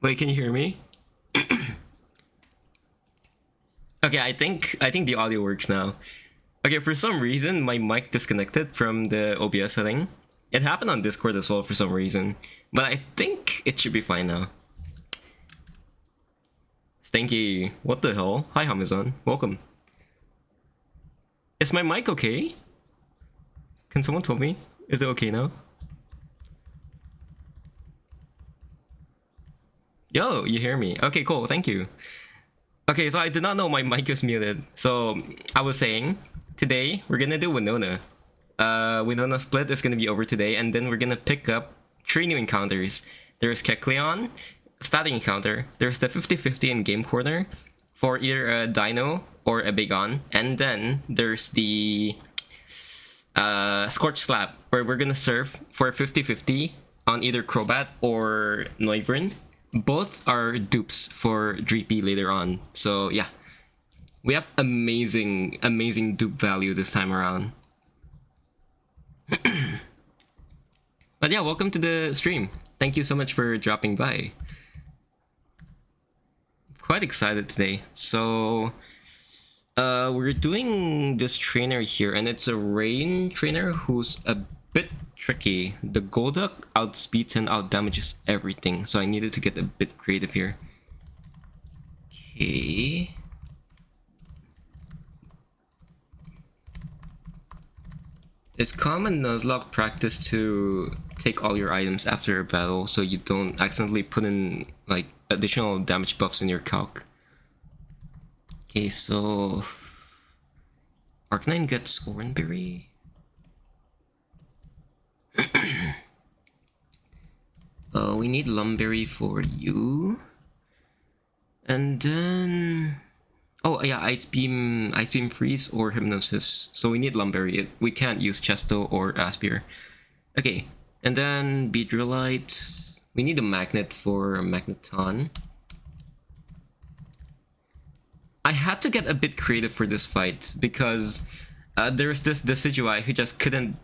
Wait, can you hear me? Okay, I think the audio works now. Okay, for some reason my mic disconnected from the OBS setting. It happened on Discord as well for some reason, but I think it should be fine now. Stanky, what the hell? Hi Amazon, welcome. Is my mic okay? Can someone tell me? Is it okay now? Yo, you hear me? Okay, cool, thank you. Okay, so I did not know my mic is muted. So I was saying, today we're gonna do Winona. Winona split is gonna be over today, and then we're gonna pick up 3 new encounters. There's Kecleon, static encounter. There's the 50-50 in game corner for either a Dino or a Bagon, and then there's the Scorch Slap, where we're gonna surf for 50-50 on either Crobat or Noivern. Both are dupes for Dreepy later on. So yeah, we have amazing dupe value this time around. But yeah, welcome to the stream. Thank you so much for dropping by. Quite excited today. So we're doing this trainer here, and it's a rain trainer who's a bit tricky. The Golduck outspeeds and outdamages everything, so I needed to get a bit creative here. Okay. It's common Nuzlocke practice to take all your items after a battle so you don't accidentally put in like additional damage buffs in your calc. Okay, so Arcanine gets Oranberry. We need Lumberry for you. And then... oh yeah, Ice Beam Freeze or Hypnosis. So we need Lumberry. We can't use Chesto or Aspir. Okay, and then Beedrillite. We need a Magnet for Magneton. I had to get a bit creative for this fight because there's this Decidueye who just couldn't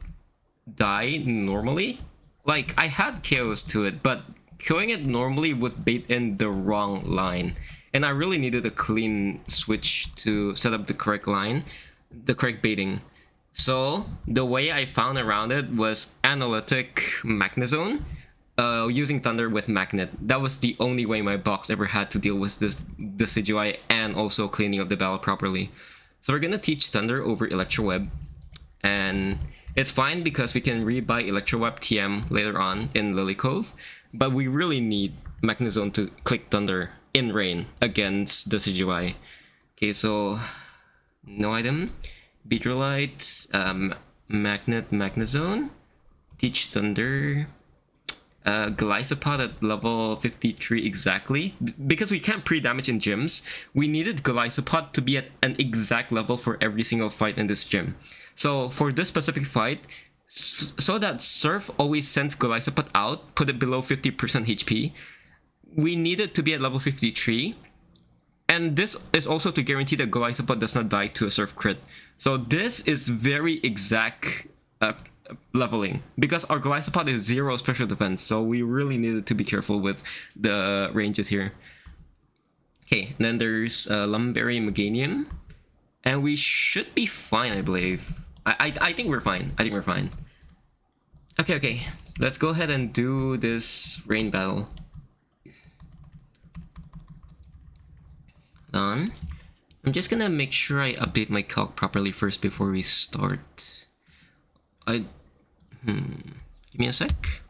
die normally. Like, I had KOs to it, but killing it normally would bait in the wrong line. And I really needed a clean switch to set up the correct line, the correct baiting. So the way I found around it was Analytic Magnezone, using Thunder with Magnet. That was the only way my box ever had to deal with this Decidueye and also cleaning up the battle properly. So we're gonna teach Thunder over Electro Web, and it's fine because we can rebuy Electro Web TM later on in Lily Cove, but we really need Magnezone to click Thunder in rain against the Decidueye. Okay, so no item. Beedrillite, Magnet, Magnezone, Teach Thunder, Golisopod at level 53 exactly. Because we can't pre-damage in gyms, we needed Golisopod to be at an exact level for every single fight in this gym. So for this specific fight, so that Surf always sends Golisopod out, put it below 50% HP, we need it to be at level 53. And this is also to guarantee that Golisopod does not die to a Surf crit. So this is very exact leveling, because our Golisopod is 0 special defense, so we really needed to be careful with the ranges here. Okay, then there's Lumberry Meganium, and we should be fine, I believe. I think we're fine. I think we're fine. Okay. Let's go ahead and do this rain battle. Hold on. I'm just gonna make sure I update my calc properly first before we start. Give me a sec.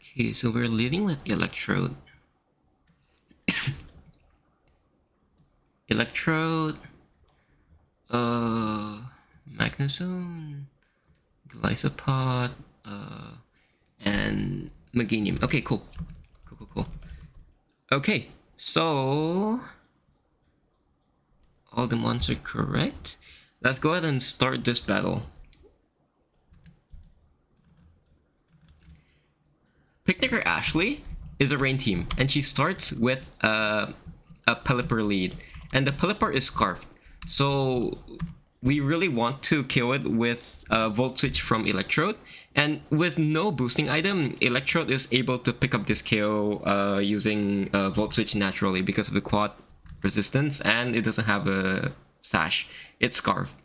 Okay, so we're leading with Electrode. Electrode, Magnezone, Golisopod, and Meganium. Okay, cool. Okay, so all the mons are correct. Let's go ahead and start this battle. Picnicker Ashley is a rain team, and she starts with a Pelipper lead, and the Pelipper is scarfed. So we really want to kill it with Volt Switch from Electrode. And with no boosting item, Electrode is able to pick up this KO using Volt Switch naturally because of the quad resistance, and it doesn't have a sash. It's Scarf.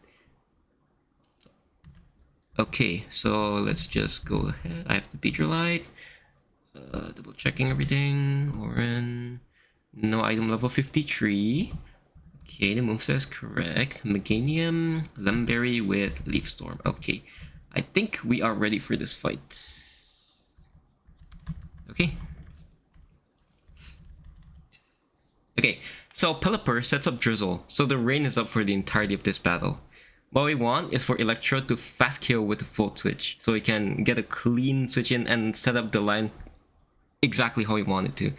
Okay, so let's just go ahead. I have the Beedrillite. Double checking everything. Orin. No item level 53. Okay, the moveset is correct. Meganium, Lumberry with Leaf Storm. Okay, I think we are ready for this fight. Okay. Okay, so Pelipper sets up Drizzle, so the rain is up for the entirety of this battle. What we want is for Electro to fast kill with the Volt Switch, so we can get a clean switch in and set up the line exactly how we want it to.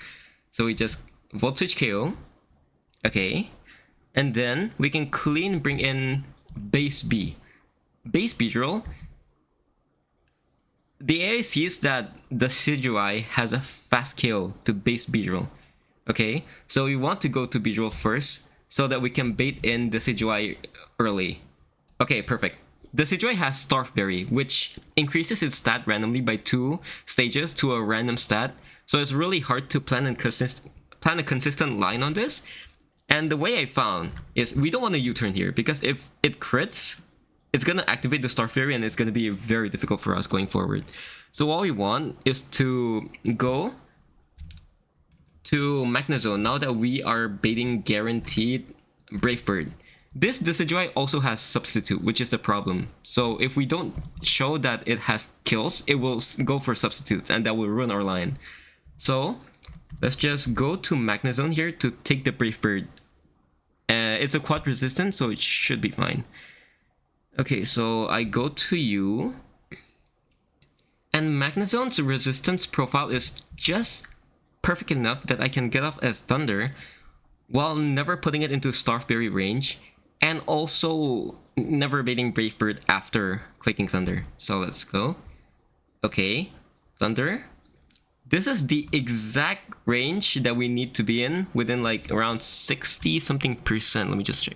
So we just Volt Switch KO. Okay. And then we can clean bring in base B. Base Beedrill. The AI sees that the Decidueye has a fast KO to base Beedrill. Okay, so we want to go to Beedrill first so that we can bait in the Decidueye early. Okay, perfect. The Decidueye has Starfberry, which increases its stat randomly by 2 stages to a random stat. So it's really hard to plan a consistent line on this. And the way I found is we don't want to U-turn here, because if it crits, it's going to activate the Starfberry and it's going to be very difficult for us going forward. So what we want is to go to Magnezone now that we are baiting guaranteed Brave Bird. This Decidueye also has Substitute, which is the problem. So if we don't show that it has kills, it will go for Substitutes and that will ruin our line. So let's just go to Magnezone here to take the Brave Bird. It's a quad resistant, so it should be fine. Okay, so I go to you. And Magnezone's resistance profile is just perfect enough that I can get off as Thunder while never putting it into Starfberry range, and also never baiting Brave Bird after clicking Thunder. So let's go. Okay, Thunder. This is the exact range that we need to be in, within like around 60 something percent. Let me just check.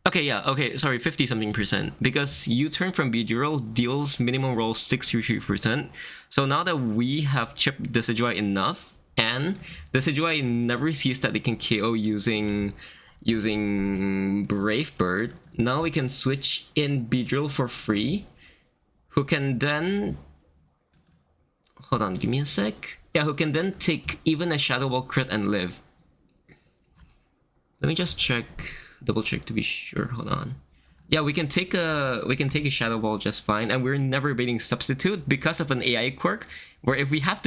Okay, yeah, okay, sorry, 50 something percent. Because U-turn from Beedrill deals minimum roll 63%. So now that we have chipped the Decidueye enough, and the Decidueye never sees that it can KO using Brave Bird, now we can switch in Beedrill for free, who can then... Hold on, give me a sec. Yeah, who can then take even a Shadow Ball crit and live. Let me just check, double check to be sure. Hold on. Yeah, we can take a Shadow Ball just fine, and we're never baiting Substitute because of an AI quirk, where if we have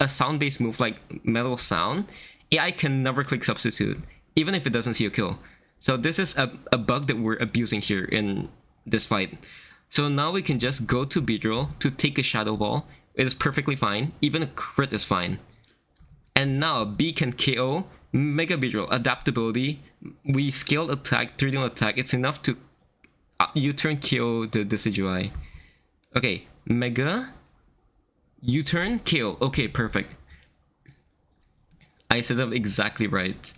a sound-based move like Metal Sound, AI can never click Substitute, even if it doesn't see a kill. So this is a bug that we're abusing here in this fight. So now we can just go to Beedrill to take a Shadow Ball. It is perfectly fine. Even a crit is fine. And now B can KO Mega Beedrill. Adaptability. We scaled attack, 3D attack. It's enough to U-turn KO the Decidueye. Okay, Mega. U-turn KO. Okay, perfect. I set up exactly right.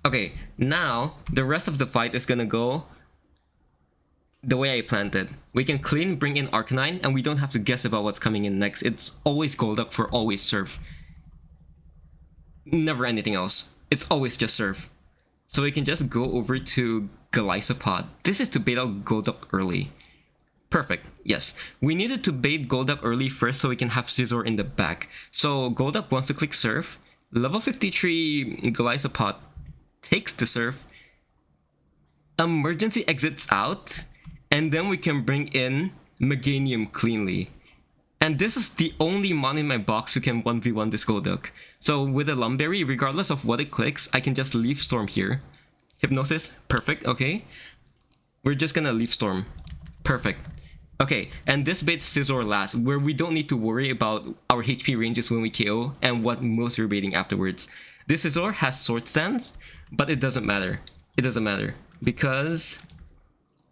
Okay, now the rest of the fight is gonna go the way I planned it. We can clean bring in Arcanine, and we don't have to guess about what's coming in next. It's always Golduck for always Surf. Never anything else. It's always just Surf. So we can just go over to Golisopod. This is to bait out Golduck early. Perfect, yes. We needed to bait Golduck early first so we can have Scizor in the back. So Golduck wants to click Surf. Level 53 Golisopod takes the Surf. Emergency exits out. And then we can bring in Meganium cleanly. And this is the only mon in my box who can 1v1 this Golduck. So with a Lumberry, regardless of what it clicks, I can just Leaf Storm here. Hypnosis, perfect, okay. We're just gonna Leaf Storm. Perfect. Okay, and this baits Scizor last, where we don't need to worry about our HP ranges when we KO and what moves we're baiting afterwards. This Scizor has Sword Stance, but it doesn't matter. It doesn't matter. Because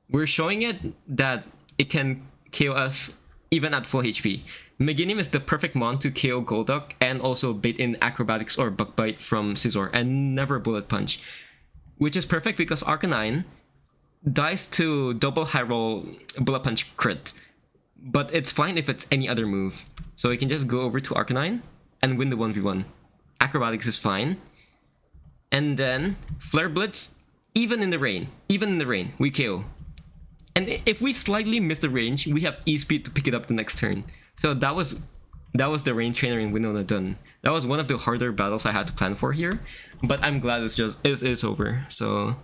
we're showing it that it can KO us even at full HP. Meganium is the perfect mon to KO Golduck and also bait in Acrobatics or Bug Bite from Scizor and never Bullet Punch. Which is perfect because Arcanine dies to double high roll bullet punch crit, but it's fine if it's any other move. So we can just go over to Arcanine and win the 1v1. Acrobatics is fine. And then Flare Blitz, even in the rain, we KO. And if we slightly miss the range, we have E-Speed to pick it up the next turn. So that was the Rain Trainer in Winona done. That was one of the harder battles I had to plan for here, but I'm glad it's over. So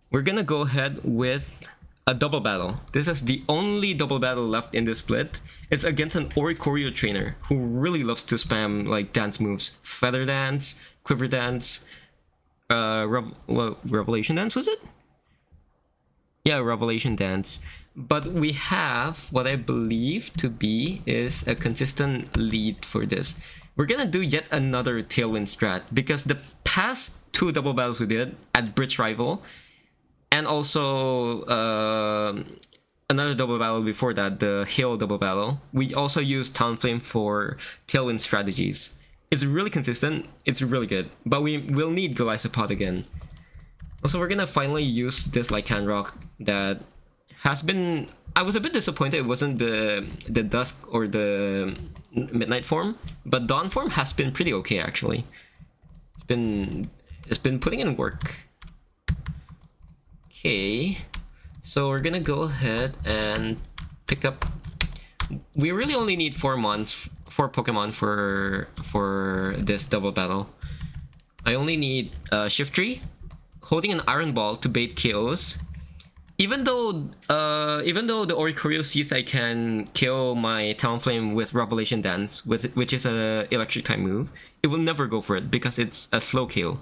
we're gonna go ahead with a double battle. This is the only double battle left in this split. It's against an Oricorio trainer who really loves to spam like dance moves. Feather Dance, Quiver Dance, Revelation Dance, was it? Yeah, Revelation Dance. But we have what I believe to be is a consistent lead for this. We're gonna do yet another Tailwind strat because the past two double battles we did at Bridge Rival and also another double battle before that, the Hail double battle, we also used Talonflame for Tailwind strategies. It's really consistent, it's really good, but we will need Golisopod again. Also, we're gonna finally use this Lycanroc that has been... I was a bit disappointed it wasn't the Dusk or the Midnight form, but Dawn form has been pretty okay actually. It's been putting in work. Okay, so we're gonna go ahead and pick up... We really only need 4 Pokemon for this double battle. I only need Shiftry, holding an Iron Ball to bait KOs. Even though the Oricorio sees I can kill my Talonflame with Revelation Dance, which is a electric type move, it will never go for it because it's a slow KO.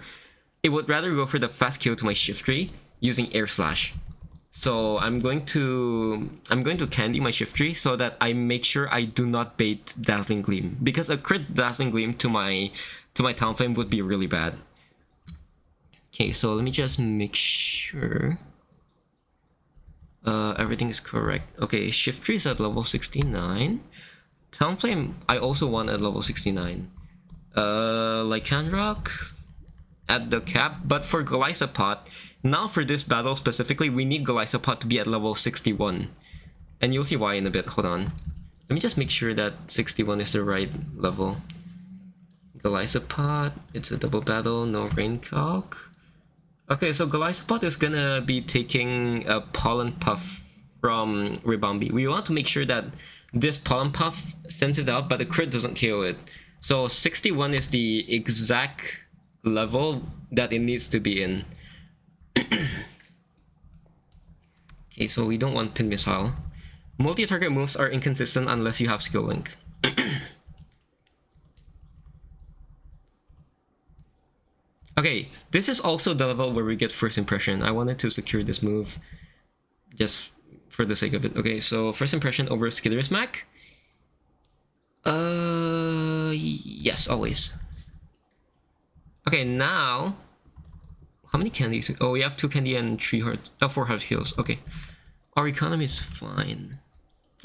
It would rather go for the fast KO to my Shiftry using Air Slash. So I'm going to candy my Shiftry so that I make sure I do not bait Dazzling Gleam, because a crit Dazzling Gleam to my Talonflame would be really bad. Okay, so let me just make sure everything is correct. Okay, Shiftry is at level 69. Talonflame I also want at level 69. Lycanroc at the cap, but for Golisopod, now for this battle specifically, we need Golisopod to be at level 61. And you'll see why in a bit. Hold on. Let me just make sure that 61 is the right level. Golisopod, it's a double battle, no Rain Calc. Okay, so Golisopod is gonna be taking a Pollen Puff from Ribombee. We want to make sure that this Pollen Puff sends it out, but the crit doesn't KO it. So 61 is the exact level that it needs to be in. Okay, so we don't want Pin Missile. Multi-target moves are inconsistent unless you have Skill Link. Okay, this is also the level where we get First Impression. I wanted to secure this move just for the sake of it. Okay, so First Impression over Skitter's Mac. Yes, always. Okay, now... How many candies? Oh, we have 2 candy and 3 heart... 4 heart heals. Okay. Our economy is fine.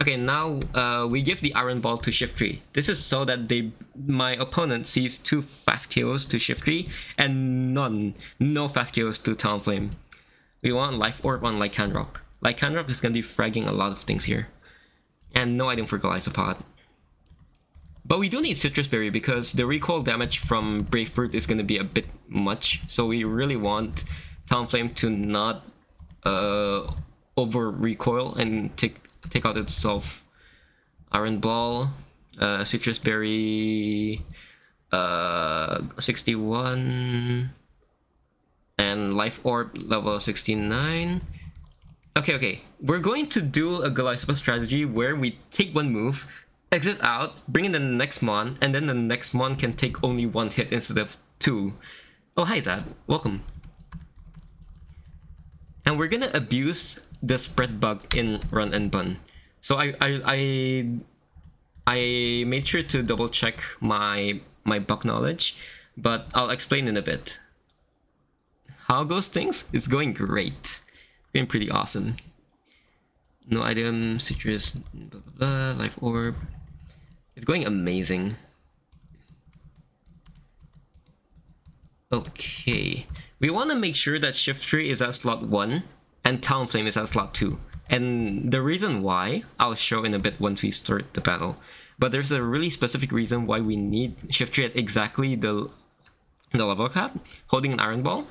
Okay, now we give the Iron Ball to Shiftry. This is so that my opponent sees 2 fast KOs to Shiftry and no fast KOs to Talonflame. We want Life Orb on Lycanroc. Lycanroc is gonna be fragging a lot of things here. And no item for Golisopod. But we do need Citrus Berry because the recoil damage from Brave Bird is gonna be a bit much. So we really want Talonflame to not over recoil and take out itself. Iron Ball, Citrus Berry, 61, and Life Orb level 69. Okay, we're going to do a Golisopod strategy where we take 1 move, exit out, bring in the next mon, and then the next mon can take only 1 hit instead of 2. Oh, hi Zad, welcome. And we're gonna abuse the spread bug in Run and Bun. So I made sure to double check my bug knowledge, but I'll explain in a bit. How goes things? It's going great. Going pretty awesome. No item, citrus, blah blah blah, life orb. It's going amazing. Okay. We want to make sure that Shiftry is at slot 1 and Talonflame is at slot 2. And the reason why, I'll show in a bit once we start the battle. But there's a really specific reason why we need Shiftry at exactly the level cap, holding an Iron Ball,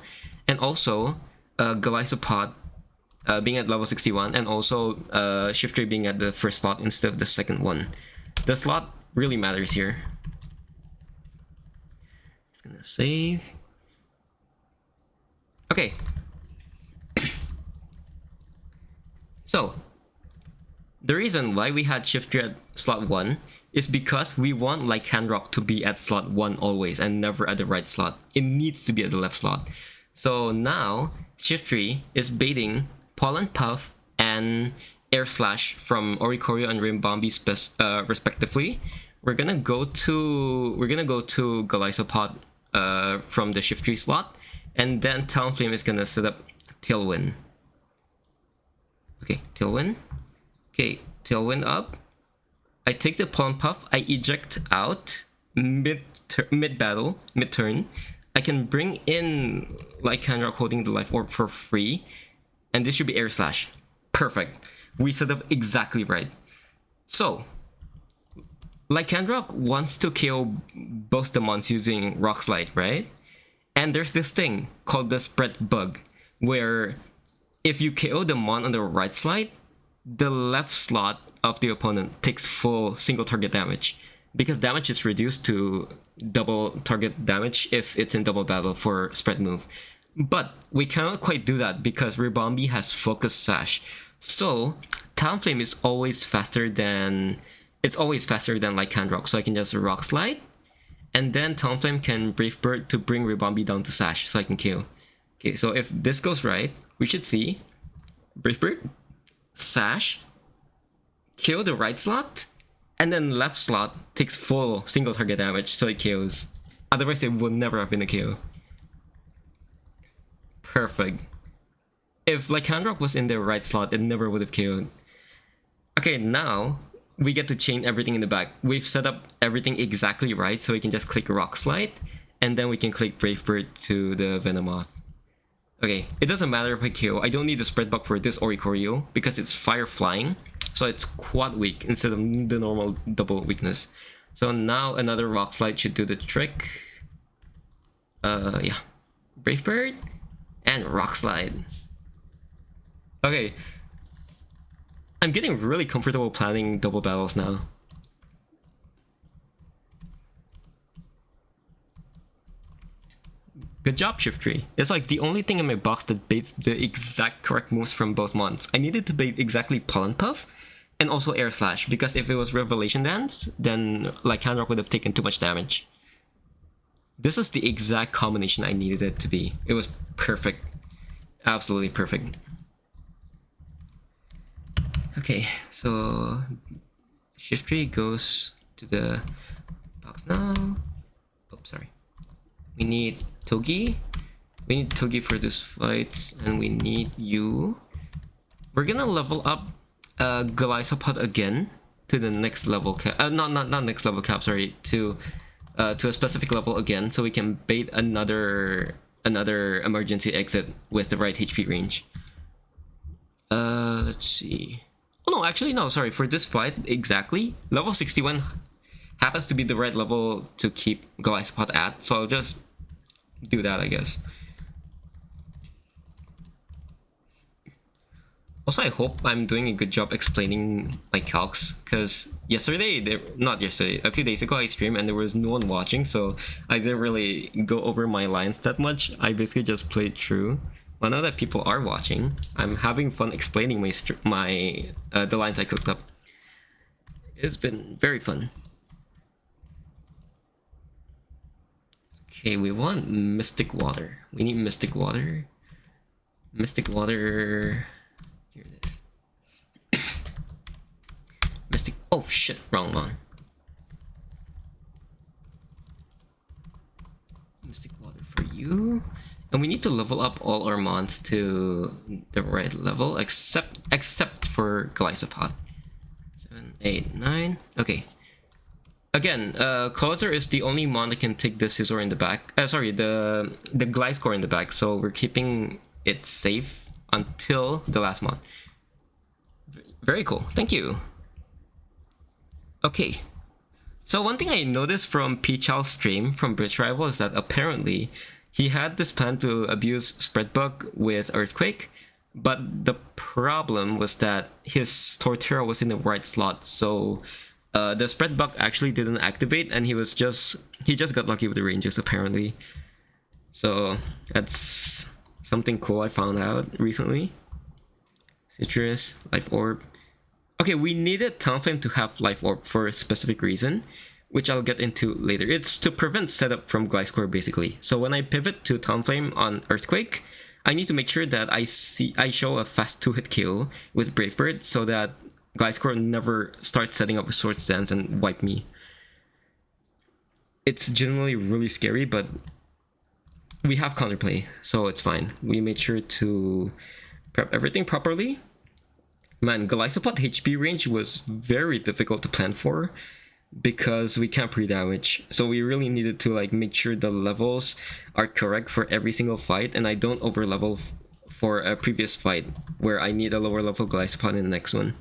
and also Golisopod being at level 61, and also Shiftry being at the first slot instead of the second one. The slot really matters here. Just gonna save. Okay. So, the reason why we had Shiftry at slot 1 is because we want Lycanroc to be at slot 1 always and never at the right slot. It needs to be at the left slot. So now, Shiftry is baiting Pollen Puff and Air Slash from Oricorio and Rimbombi respectively. We're gonna go to Golisopod from the Shiftry slot, and then Talonflame is gonna set up Tailwind. Okay, Tailwind. Okay, Tailwind up. I take the Pollen Puff, I eject out mid-battle, mid-turn. I can bring in Lycanroc holding the Life Orb for free, and this should be Air Slash. Perfect. We set up exactly right. So, Lycanroc wants to KO both the mons using Rock Slide, right? And there's this thing called the Spread Bug, where if you KO the mon on the right slide, the left slot of the opponent takes full single target damage, because damage is reduced to double target damage if it's in double battle for spread move. But we cannot quite do that because Ribombee has Focus Sash. So Talonflame is always faster than Lycanroc, so I can just Rock Slide, and then Talonflame can Brave Bird to bring Ribombee down to Sash so I can KO. Okay, so if this goes right, we should see Brave Bird, Sash, KO the right slot, and then left slot takes full single target damage so it KOs. Otherwise it would never have been a KO. Perfect. If Lycanroc was in the right slot, it never would have KO'd. Okay, now we get to chain everything in the back. We've set up everything exactly right, so we can just click Rock Slide, and then we can click Brave Bird to the Venomoth. Okay, it doesn't matter if I KO. I don't need the Spread Bug for this Oricorio because it's Fire Flying, so it's quad weak instead of the normal double weakness. So now another Rock Slide should do the trick. Yeah. Brave Bird and Rock Slide. Okay. I'm getting really comfortable planning double battles now. Good job, Shiftry. It's like the only thing in my box that baits the exact correct moves from both mons. I needed to bait exactly Pollen Puff and also Air Slash, because if it was Revelation Dance, then Lycanroc would have taken too much damage. This is the exact combination I needed it to be. It was perfect. Absolutely perfect. Okay, so Shiftry goes to the box now. Oh, sorry. We need Togi. We need Togi for this fight, and we need you. We're gonna level up Golisopod again to the next level cap. Not next level cap. Sorry, to a specific level again, so we can bait another emergency exit with the right HP range. Let's see. Oh no, actually no. Sorry, for this fight exactly, level 61 happens to be the right level to keep Golisopod at, so I'll just do that, I guess. Also, I hope I'm doing a good job explaining my calcs, because a few days ago I streamed and there was no one watching, so I didn't really go over my lines that much. I basically just played through. Well, now that people are watching, I'm having fun explaining the lines I cooked up. It's been very fun. Okay, we want Mystic Water. We need Mystic Water. Mystic Water. Here it is. Mystic. Oh shit, wrong one. Mystic Water for you. And we need to level up all our mons to the right level, except for Golisopod. 7, 8, 9. Okay. Again, Closer is the only mon that can take the Scizor in the back. Sorry, the Gliscor in the back. So we're keeping it safe until the last month. Very cool. Thank you. Okay. So one thing I noticed from Pichow's stream from Bridge Rival is that apparently he had this plan to abuse Spreadbug with Earthquake, but the problem was that his Torterra was in the right slot, so the Spreadbug actually didn't activate, and he just got lucky with the ranges apparently. So that's something cool I found out recently. Citrus, Life Orb. Okay, we needed Talonflame to have Life Orb for a specific reason, which I'll get into later. It's to prevent setup from Gliscor basically. So when I pivot to Talonflame on Earthquake, I need to make sure that I show a fast 2-hit kill with Brave Bird so that Gliscor never starts setting up a Swords Dance and wipe me. It's generally really scary, but we have counterplay, so it's fine. We made sure to prep everything properly. Man, Golisopod HP range was very difficult to plan for because we can't pre-damage. So we really needed to like make sure the levels are correct for every single fight, and I don't over-level for a previous fight where I need a lower level Golisopod in the next one.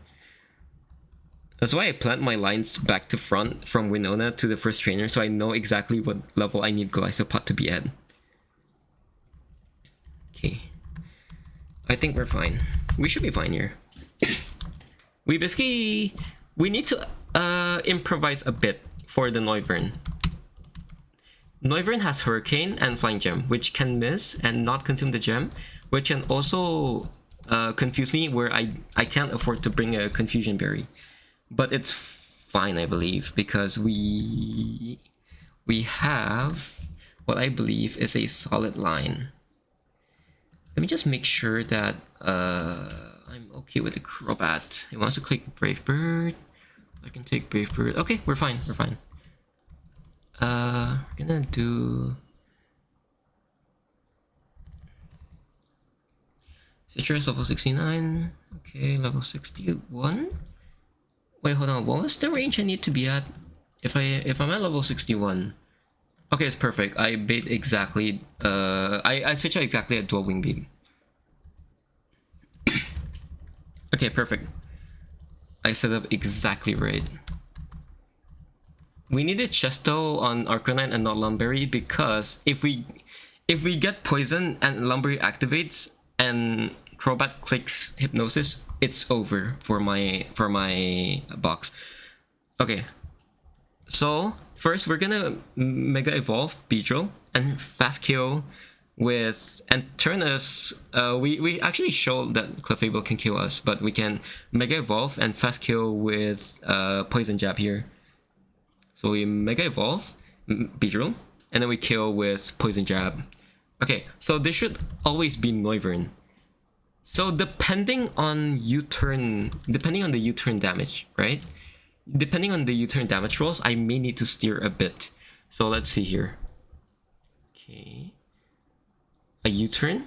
That's why I plant my lines back to front from Winona to the first trainer, so I know exactly what level I need Golisopod to be at. Okay. I think we're fine. We should be fine here. We need to improvise a bit for the Noivern. Noivern has Hurricane and Flying Gem, which can miss and not consume the gem, which can also confuse me where I can't afford to bring a Confusion Berry. But it's fine, I believe, because we have what I believe is a solid line. Let me just make sure that I'm okay with the Crobat. He wants to click Brave Bird. I can take Brave Bird. Okay, we're fine. We're fine. Gonna do Citrus level 69. Okay, level 61. Wait, hold on. What was the range I need to be at? If I'm at level 61. Okay, it's perfect. I bait exactly. I switch out exactly at dual wing beam. Okay, perfect. I set up exactly right. We needed Chesto on Arcanine and not Lumberry because if we get poison and Lumberry activates and Crobat clicks Hypnosis, it's over for my box. Okay. So first we're gonna Mega Evolve Beedrill and Fast KO with and turn us. We actually showed that Clefable can kill us, but we can Mega Evolve and Fast kill with Poison Jab here. So we Mega Evolve Beedrill and then we kill with Poison Jab. Okay, so this should always be Noivern. So depending on the U-turn damage, right? Depending on the U-turn damage rolls, I may need to steer a bit. So let's see here. Okay. A U-turn.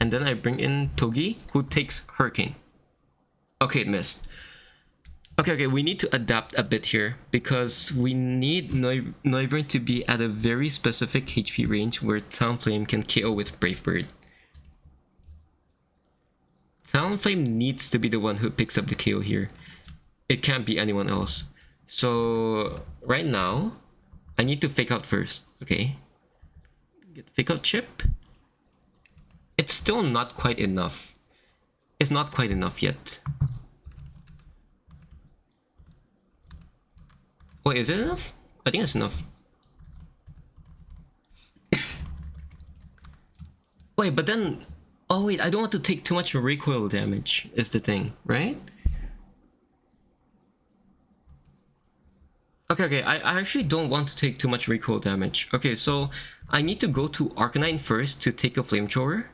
And then I bring in Togi, who takes Hurricane. Okay, it missed. Okay, we need to adapt a bit here because we need Noivern to be at a very specific HP range where Talonflame can KO with Brave Bird. Talonflame needs to be the one who picks up the KO here. It can't be anyone else. So right now, I need to fake out first. Okay. Get fake out chip. It's still not quite enough. It's not quite enough yet. Wait, is it enough? I think it's enough. Wait, but then... Oh wait, I don't want to take too much recoil damage, is the thing, right? Okay, I actually don't want to take too much recoil damage. Okay, so I need to go to Arcanine first to take a Flamethrower.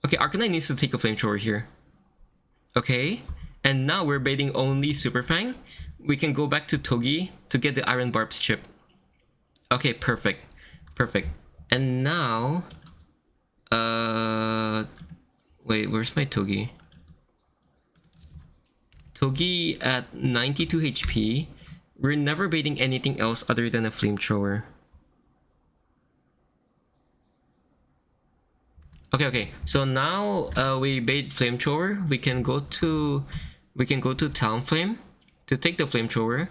Okay, Arcanine needs to take a Flamethrower here. Okay, and now we're baiting only Super Fang. We can go back to Togi to get the Iron Barbs chip. Okay, perfect. Perfect. And now... Wait, where's my Togi? Togi at 92 HP. We're never baiting anything else other than a Flamethrower. Okay. So now we bait flamethrower. We can go to town flame to take the flamethrower,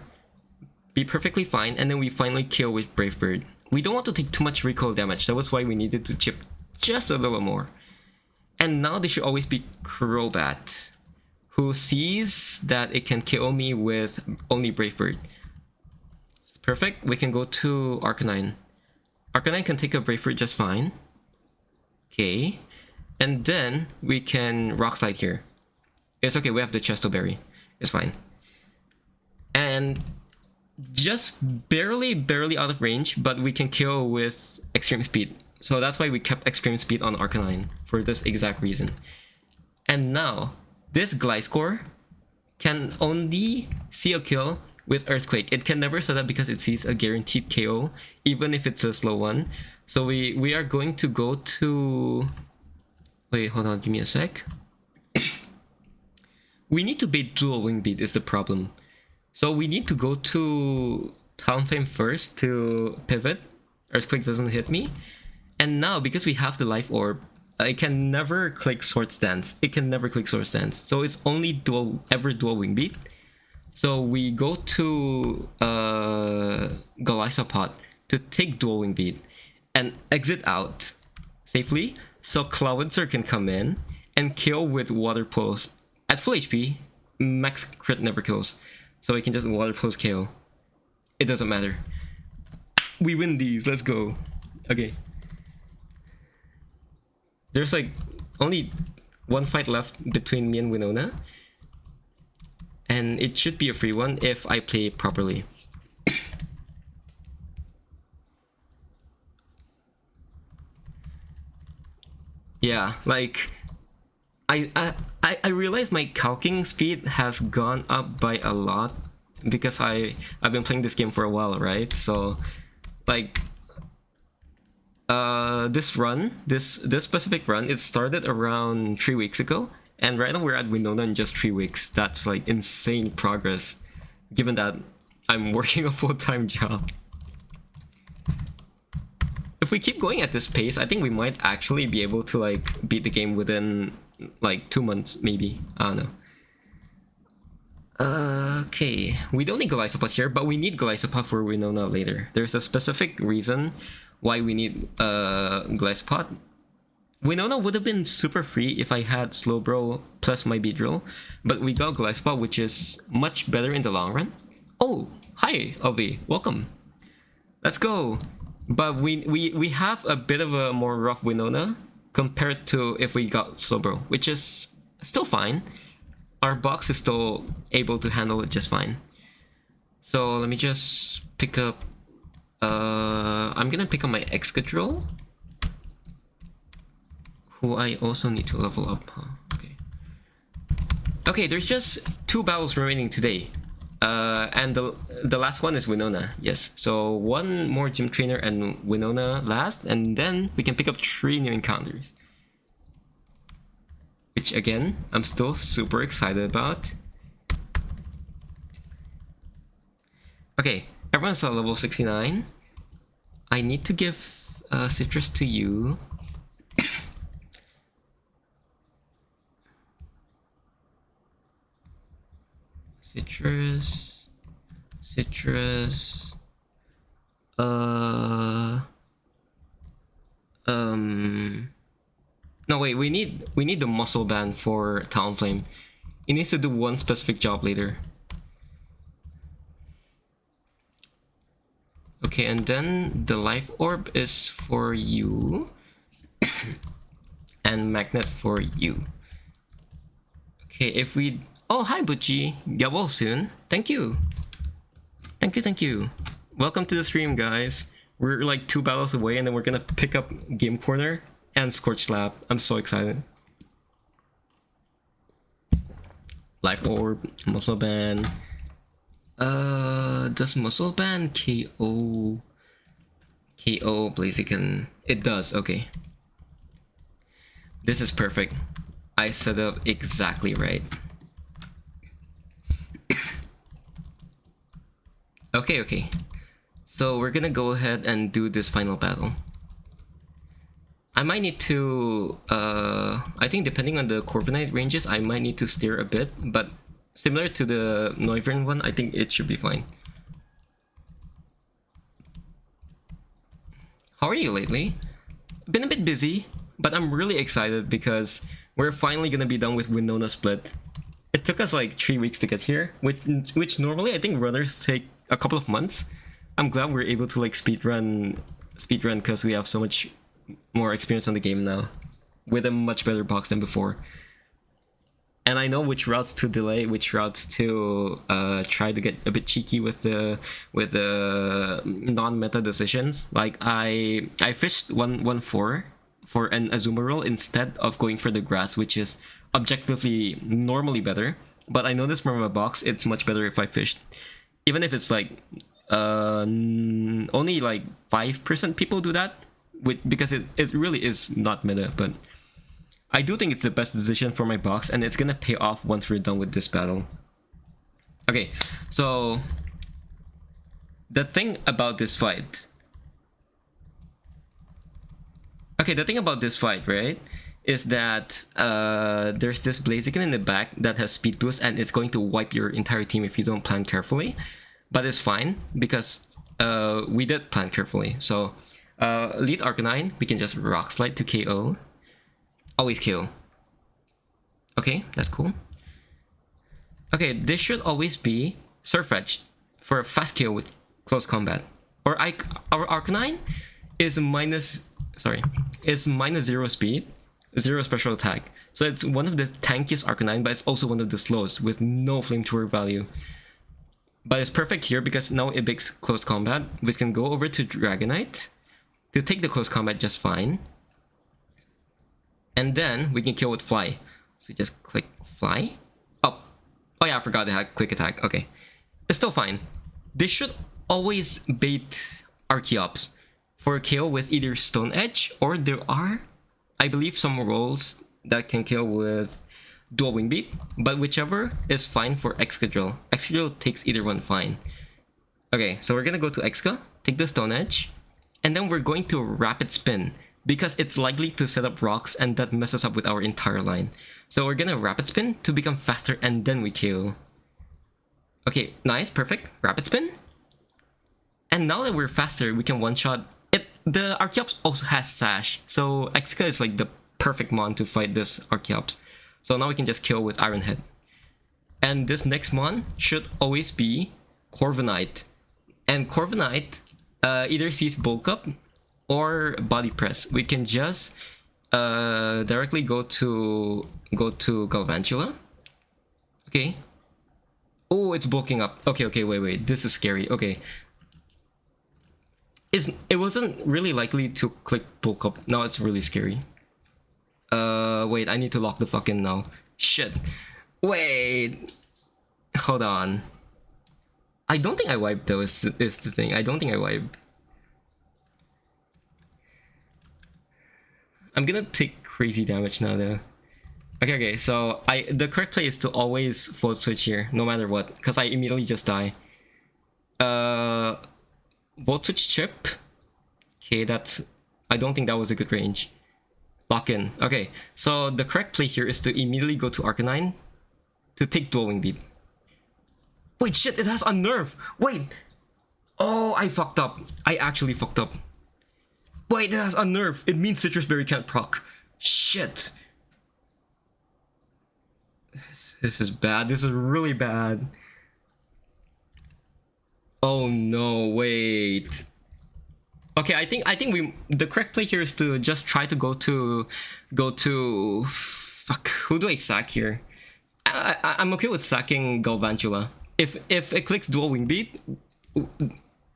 be perfectly fine, and then we finally kill with Brave Bird. We don't want to take too much recoil damage. That was why we needed to chip just a little more. And now they should always be Crobat, who sees that it can KO me with only Brave Bird. It's perfect. We can go to Arcanine. Arcanine can take a Brave Bird just fine. Okay. And then we can Rock Slide here. It's okay, we have the Chesto Berry. It's fine. And just barely out of range, but we can kill with Extreme Speed. So that's why we kept Extreme Speed on Arcanine, for this exact reason. And now, this Gliscor can only see a kill with Earthquake. It can never set up because it sees a guaranteed KO, even if it's a slow one. So we are going to go to... Wait, hold on, give me a sec. We need to bait dual Wing Beat is the problem. So we need to go to Town Flame first to pivot. Earthquake doesn't hit me. And now, because we have the Life Orb, I can never click Sword Stance. It can never click Sword Stance. So it's only dual Wing Beat. So we go to Golisopod to take dual Wing Beat and exit out safely, so Clawitzer can come in and kill with Water Pulse. At full HP, max crit never kills, so we can just Water Pulse KO. It doesn't matter. We win these, let's go. Okay. There's like only one fight left between me and Winona. And it should be a free one if I play properly. Yeah, like I realized my calcing speed has gone up by a lot because I've been playing this game for a while, right? So like this specific run, it started around 3 weeks ago, and right now we're at Winona in just 3 weeks. That's like insane progress, given that I'm working a full-time job. If we keep going at this pace, I think we might actually be able to like beat the game within like 2 months, maybe. I don't know. Okay, we don't need Golisopod here, but we need Golisopod for Winona later. There's a specific reason why we need Golisopod. Winona would have been super free if I had Slowbro plus my Beedrill, but we got Golisopod, which is much better in the long run. Oh, hi, LV, welcome. Let's go. But we have a bit of a more rough Winona compared to if we got Slowbro, which is still fine. Our box is still able to handle it just fine. So let me just pick up... I'm gonna pick up my Excadrill, who I also need to level up, huh? Okay. Okay, there's just 2 battles remaining today. And the last one is Winona, yes. So 1 more gym trainer and Winona last, and then we can pick up 3 new encounters. Which again, I'm still super excited about. Okay, everyone's at level 69. I need to give Citrus to you. Citrus. No wait, we need the muscle band for Talonflame. It needs to do one specific job later. Okay, and then the life orb is for you. And magnet for you. Okay, if we... Oh, hi Butchie! Get well soon. Thank you. Thank you. Welcome to the stream, guys. We're like 2 battles away, and then we're gonna pick up Game Corner and Scorch Slap. I'm so excited. Life Orb, Muscle Band. Does Muscle Band KO Blaziken? It does, okay. This is perfect. I set up exactly right. Okay. So we're gonna go ahead and do this final battle. I might need to, I think depending on the Corviknight ranges, I might need to steer a bit, but similar to the Noivern one, I think it should be fine. How are you lately? Been a bit busy, but I'm really excited because we're finally gonna be done with Winona Split. It took us like 3 weeks to get here, which normally I think runners take a couple of months. I'm glad we're able to like speedrun because we have so much more experience on the game now, with a much better box than before. And I know which routes to delay, which routes to try to get a bit cheeky with the non-meta decisions. Like I fished 1-1-4 for an Azuma roll instead of going for the grass, which is objectively normally better. But I noticed from my box it's much better if I fished, even if it's like only like 5% people do that, because it really is not meta. But I do think it's the best decision for my box, and it's gonna pay off once we're done with this battle. Okay, so the thing about this fight, right, is that there's this Blaziken in the back that has speed boost, and it's going to wipe your entire team if you don't plan carefully. But it's fine because we did plan carefully. So lead Arcanine, we can just Rock Slide to KO. Always KO. Okay, that's cool. Okay, this should always be Surf Edge for a fast KO with close combat. Or our Arcanine is minus 0 speed, 0 special attack. So it's one of the tankiest Arcanine, but it's also one of the slowest with no flamethrower value. But it's perfect here because now it makes close combat. We can go over to Dragonite to take the close combat just fine. And then we can kill with Fly. So just click Fly. Oh yeah, I forgot they had quick attack. Okay. It's still fine. This should always bait Archeops for a kill with either Stone Edge, or there are, I believe, some rolls that can kill with Dual Wing Beat, but whichever is fine for Excadrill. Excadrill takes either one fine. Okay, so we're gonna go to Exca, take the Stone Edge, and then we're going to Rapid Spin, because it's likely to set up rocks and that messes up with our entire line. So we're gonna Rapid Spin to become faster and then we KO. Okay, nice, perfect. Rapid Spin. And now that we're faster, we can one-shot it. The Archeops also has Sash, so Exca is like the perfect mon to fight this Archeops. So now we can just kill with Iron Head. And this next mon should always be Corviknight. And Corviknight either sees Bulk Up or Body Press. We can just directly go to Galvantula. Okay. Oh, it's bulking up. Okay, wait. This is scary. Okay. It wasn't really likely to click bulk up. Now it's really scary. Wait, I need to lock the fuck in now. Shit. Wait. Hold on. I don't think I wiped though, is the thing. I don't think I wiped. I'm gonna take crazy damage now though. Okay, so the correct play is to always float switch here, no matter what, because I immediately just die. Volt switch chip. Okay, I don't think that was a good range. Lock in. Okay, so the correct play here is to immediately go to Arcanine to take Dual Wing Beat. Wait, shit, it has Unnerve! Wait! Oh, I fucked up. I actually fucked up. Wait, it has Unnerve! It means Citrus Berry can't proc. Shit! This is bad. This is really bad. Oh no, wait. Okay, I think the correct play here is to just try to go to fuck, who do I sack here? I'm okay with sacking Galvantula. If it clicks Dual Wing Beat,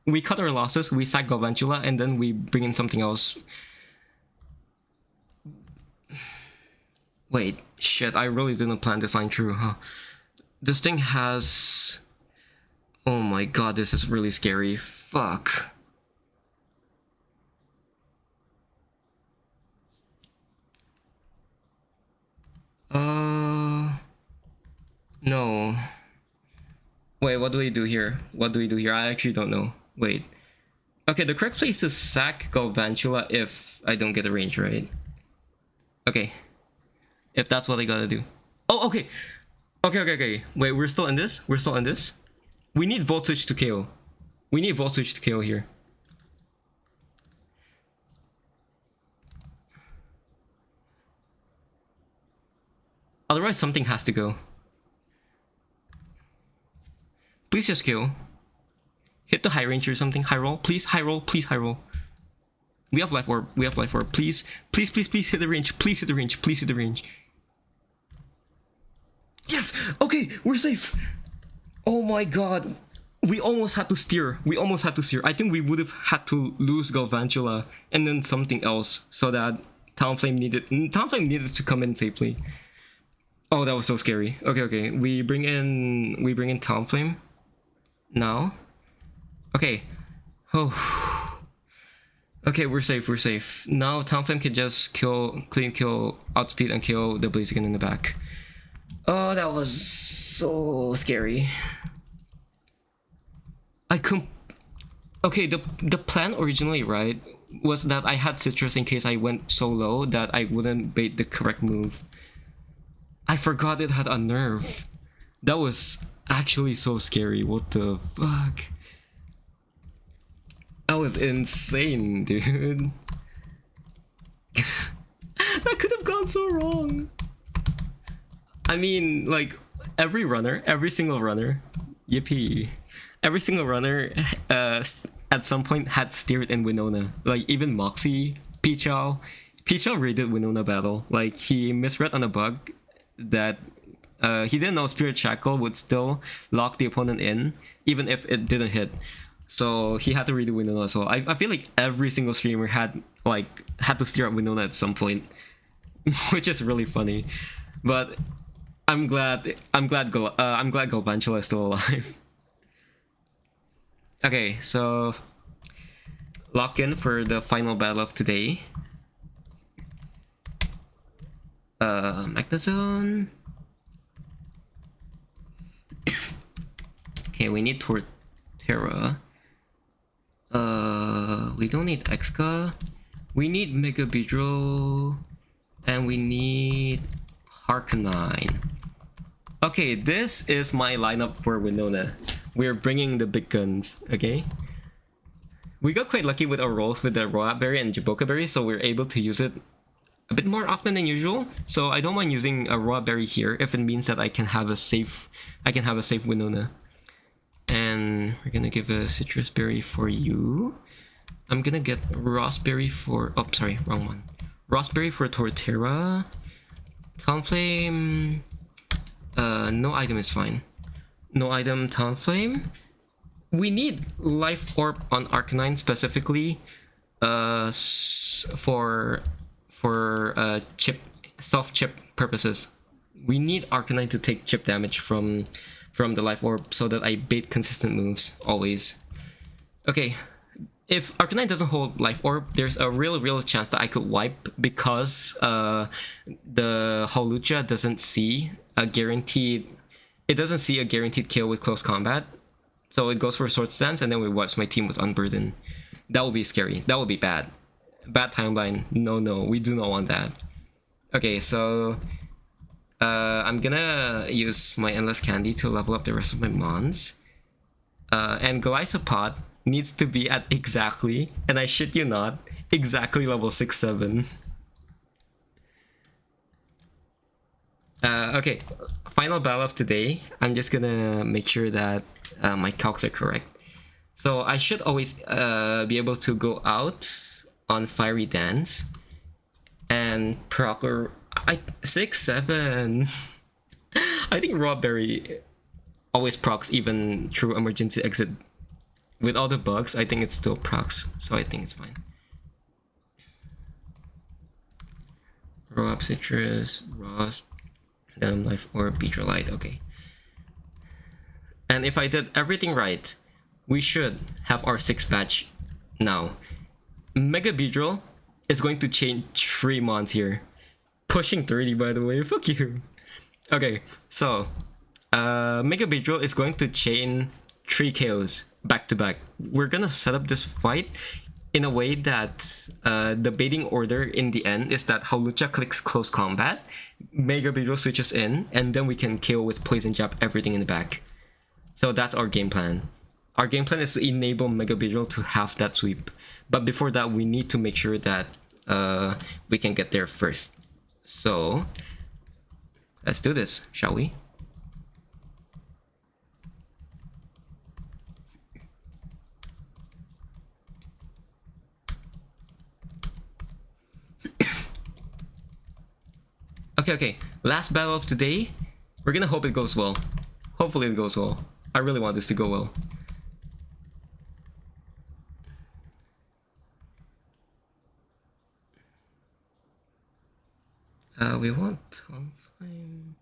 we cut our losses, we sack Galvantula, and then we bring in something else. Wait, shit, I really didn't plan this line through, huh? This thing has... Oh my god, this is really scary. Fuck. No. Wait, what do we do here? I actually don't know. Wait. Okay, the correct place is sack Galvantula if I don't get a range right. Okay. If that's what I gotta do. Oh, okay. Okay. Wait, we're still in this? We're still in this? We need voltage to KO. We need voltage to KO here. Otherwise, something has to go. Please just KO. Hit the high range or something. High roll, please. High roll, please. High roll. We have life orb. We have life orb. Please hit the range. Please hit the range. Please hit the range. Yes. Okay, we're safe. Oh my god. We almost had to steer. I think we would have had to lose Galvantula and then something else so that Talonflame needed to come in safely. Oh, that was so scary. Okay. We bring in Talonflame now. Okay. Oh. Okay, we're safe. Now Talonflame can just clean kill, outspeed and kill the Blaziken in the back. Oh, that was so scary. Okay, the plan originally, right, was that I had Citrus in case I went so low that I wouldn't bait the correct move. I forgot it had a nerve. That was actually so scary. What the fuck? That was insane, dude. That could have gone so wrong. I mean, like, every single runner, yippee. Every single runner at some point had steered in Winona. Like, even Moxie, Pichao raided Winona battle. Like, he misread on a bug that he didn't know Spirit Shackle would still lock the opponent in, even if it didn't hit. So he had to redo Winona. So I feel like every single streamer had to steer at Winona at some point, which is really funny. But I'm glad Galvantula is still alive. Okay, so lock in for the final battle of today. Magnezone. Okay, we need Torterra. We don't need Exca. We need Mega Beedrill. And we need Harkonine. Okay, this is my lineup for Winona. We're bringing the big guns, okay? We got quite lucky with our rolls with the Roa Berry and Jaboka Berry, so we're able to use it a bit more often than usual. So I don't mind using a Roa Berry here if it means that I can have a safe Winona. And we're gonna give a Citrus Berry for you. I'm gonna get Rossberry for... Oh, sorry, wrong one. Rossberry for Torterra. Talonflame... no item is fine. No item, Talonflame. We need Life Orb on Arcanine specifically for self-chip purposes. We need Arcanine to take chip damage from the Life Orb so that I bait consistent moves always. Okay, if Arcanine doesn't hold Life Orb, there's a real chance that I could wipe because the Hawlucha doesn't see a guaranteed kill with close combat. So it goes for Sword Stance and then we wipes my team with Unburden. That would be scary. That would be bad. Bad timeline. No, we do not want that. Okay, so I'm gonna use my Endless Candy to level up the rest of my mons. And Golisopod needs to be at exactly, and I shit you not, exactly level 6-7. Okay, final battle of today. I'm just gonna make sure that my calcs are correct. So I should always be able to go out on Fiery Dance and proc 6-7. I think Raw Berry always procs even through emergency exit. With all the bugs, I think it still procs, so I think it's fine. Row up Citrus, Ross, Life Orb, Beedrillite, okay. And if I did everything right, we should have our 6th batch now. Mega Beedrill is going to chain 3 mons here. Pushing 30, by the way, fuck you. Okay, so Mega Beedrill is going to chain 3 KOs back to back. We're gonna set up this fight in a way that the baiting order in the end is that Hawlucha clicks close combat, Mega Beedrill switches in, and then we can KO with Poison Jab everything in the back. So that's our game plan. Our game plan is to enable Mega Beedrill to have that sweep. But before that, we need to make sure that we can get there first. So let's do this, shall we? Okay, last battle of today. We're gonna hope it goes well. Hopefully it goes well. I really want this to go well. We want Tomflame.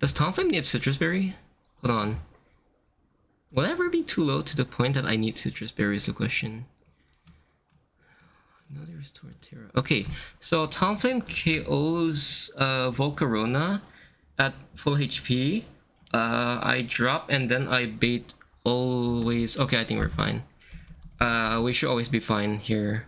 Does Tomflame need Citrus Berry? Hold on. Will it ever be too low to the point that I need Citrus Berry is the question. No, there's Torterra. Okay, so Tomflame KOs Volcarona at full HP. I drop and then I bait always. Okay, I think we're fine. We should always be fine here.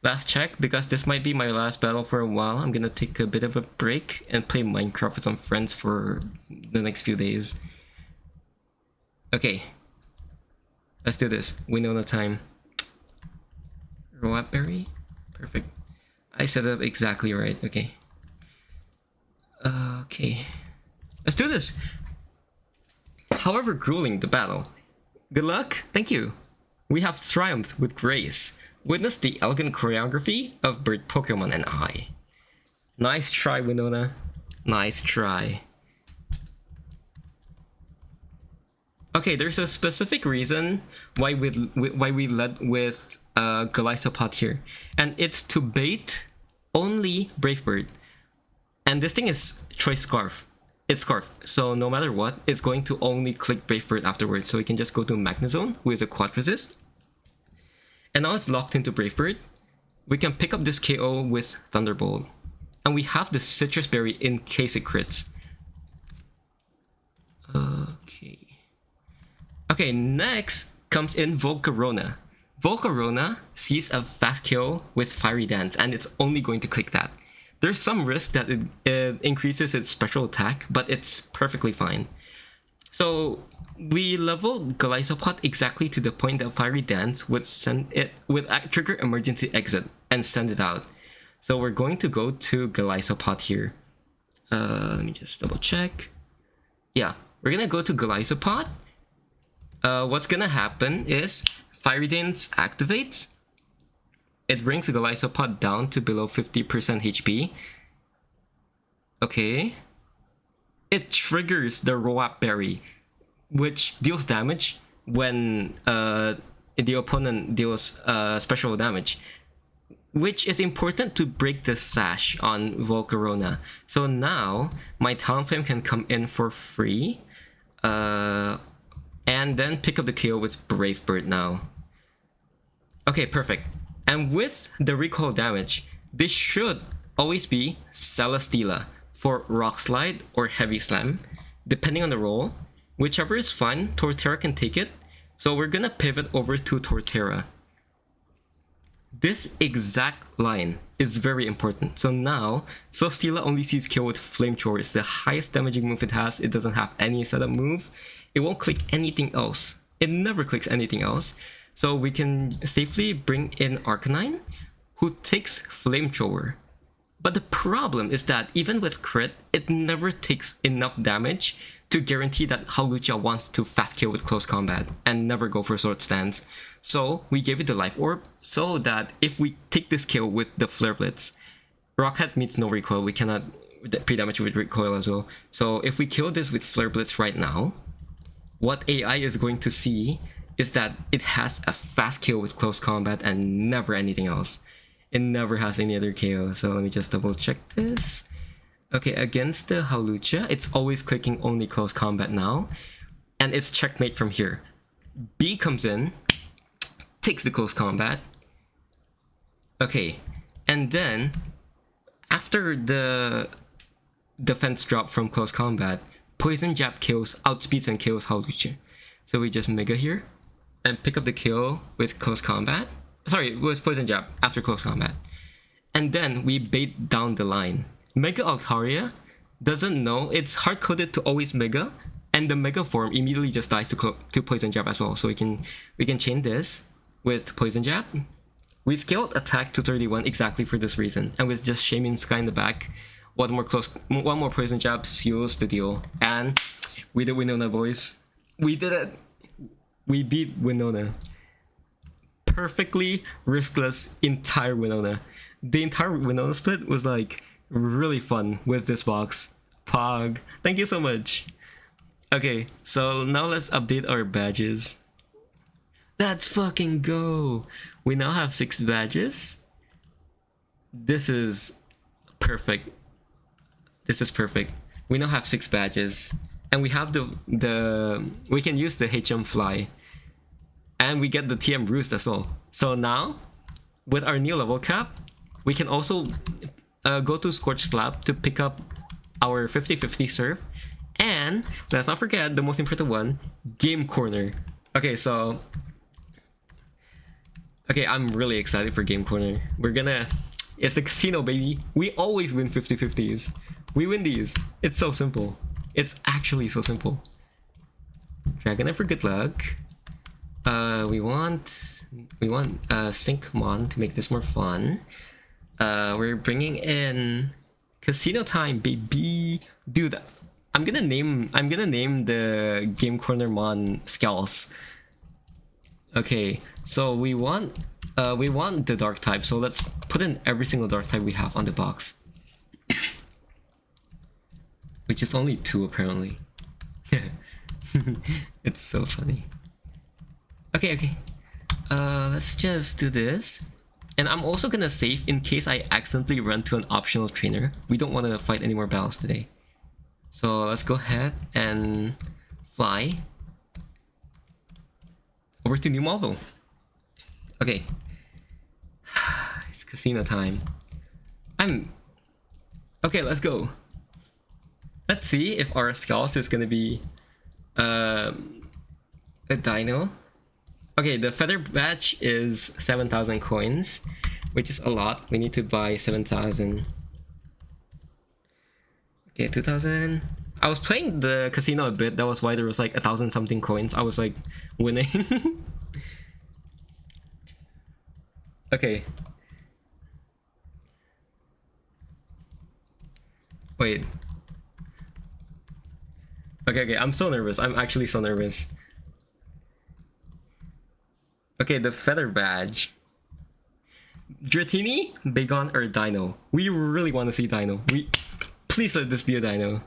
Last check, because this might be my last battle for a while. I'm gonna take a bit of a break and play Minecraft with some friends for the next few days. Okay, let's do this. Winona time. Roap Berry? Perfect. I set up exactly right. Okay. Okay. Let's do this! However grueling the battle. Good luck! Thank you! We have triumphed with grace. Witness the elegant choreography of bird Pokemon and I. Nice try, Winona. Nice try. Okay, there's a specific reason why we led with Golisopod here, and it's to bait only Brave Bird. And this thing is Choice Scarf. It's Scarf, so no matter what, it's going to only click Brave Bird afterwards. So we can just go to Magnezone with a Quad Resist. And now it's locked into Brave Bird. We can pick up this KO with Thunderbolt. And we have the Citrus Berry in case it crits. Okay, next comes in Volcarona. Volcarona sees a fast KO with Fiery Dance, and it's only going to click that. There's some risk that it increases its special attack, but it's perfectly fine. So we level Golisopod exactly to the point that Fiery Dance would trigger emergency exit and send it out. So we're going to go to Golisopod here. Let me just double check. Yeah, we're gonna go to Golisopod. What's gonna happen is Fiery Dance activates. It brings Golisopod down to below 50% HP. Okay. It triggers the Roap Berry, which deals damage when the opponent deals special damage, which is important to break the sash on Volcarona. So now my Talonflame can come in for free, and then pick up the KO with Brave Bird now. Okay, perfect. And with the recoil damage, this should always be Celesteela for Rock Slide or Heavy Slam, depending on the roll. Whichever is fine, Torterra can take it. So we're gonna pivot over to Torterra. This exact line is very important. So now, Celesteela only sees KO with Flamethrower. It's the highest damaging move it has. It doesn't have any setup move. It won't click anything else. It never clicks anything else. So we can safely bring in Arcanine, who takes Flamethrower. But the problem is that even with crit, it never takes enough damage to guarantee that Hawlucha wants to fast kill with close combat and never go for Sword Stance. So we gave it the Life Orb so that if we take this kill with the Flare Blitz, Rockhead meets no recoil. We cannot pre-damage with recoil as well. So if we kill this with Flare Blitz right now, what AI is going to see is that it has a fast kill with close combat and never anything else. It never has any other KO. So let me just double check this. Okay, against the Hawlucha, it's always clicking only close combat now. And it's checkmate from here. B comes in, takes the close combat. Okay, and then after the defense drop from close combat, Poison Jab kills, outspeeds and kills Hawlucha. So we just Mega here. and pick up the kill with close combat. Sorry, with poison jab after close combat. And then we bait down the line. Mega Altaria doesn't know, it's hard-coded to always Mega, and the Mega form immediately just dies to poison jab as well. So we can chain this with poison jab. We scaled attack to 31 exactly for this reason, and with just Shaman Sky in the back, one more poison jab seals the deal, and we did Winona, boys. We did it. We beat Winona. Perfectly riskless entire Winona. The entire Winona split was like really fun with this box. Pog, thank you so much. Okay, so now let's update our badges. Let's fucking go. We now have 6 badges. This is perfect. This is perfect. We now have 6 badges, and we have we can use the HM fly, and we get the TM roost as well. So now, with our new level cap, we can also go to Scorch Slap to pick up our 50-50 surf, and let's not forget the most important one, Game Corner. Okay, so I'm really excited for Game Corner. It's the casino, baby. We always win 50-50s. We win these. It's so simple. It's actually so simple. Dragonite for good luck. We want Syncmon to make this more fun. We're bringing in Casino Time, baby. Dude, I'm gonna name the Game Corner Mon Skells. Okay, so we want the dark type, so let's put in every single dark type we have on the box. Which is only 2 apparently. It's so funny. Okay. Let's just do this. And I'm also gonna save in case I accidentally run to an optional trainer. We don't want to fight any more battles today. So let's go ahead and fly over to New Marvel. Okay. It's casino time. Okay, let's go. Let's see if our Skulls is gonna be a dino. Okay, the feather badge is 7,000 coins, which is a lot. We need to buy 7,000. Okay, 2,000. I was playing the casino a bit, that was why there was like 1,000 something coins. I was like winning. Okay. Wait. Okay, I'm so nervous. I'm actually so nervous. Okay, the feather badge. Dratini, Bagon, or Dino? We really want to see Dino. Please let this be a Dino.